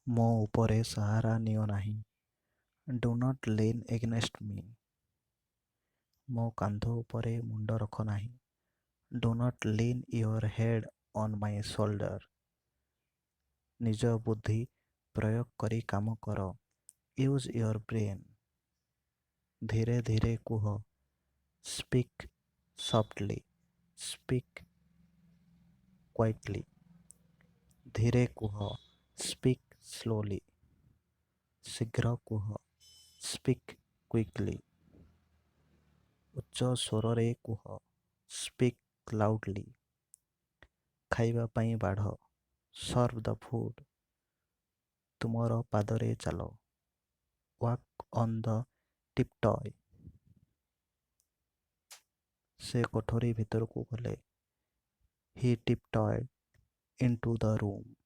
ମୋ ଉପରେ ସାହାରା ନିଅ ନାହିଁ। ଡୁ ନଟ୍ ଲିନ୍ ଏଗେନଷ୍ଟ ମି। ମୋ କାନ୍ଧ ଉପରେ ମୁଣ୍ଡ ରଖ ନାହିଁ। Do not lean your head on my shoulder. ନିଜ ବୁଦ୍ଧି ପ୍ରୟୋଗ କରି କାମ କର। Use your brain. ଧୀରେ ଧୀରେ କୁହ। Speak softly. Speak quietly. ଧୀରେ କୁହ। Speak slowly. ଶୀଘ୍ର କୁହ। Speak quickly. ଉଚ୍ଚ ସ୍ୱରରେ କୁହ। Speak loudly. ଖାଇବା ପାଇଁ ବାଢ଼। Serve the food. ତୁମର ପାଦରେ ଚାଲ। Walk on the tiptoe. ସେ କୋଠରୀ ଭିତରକୁ ଗଲେ। He tiptoed into the room.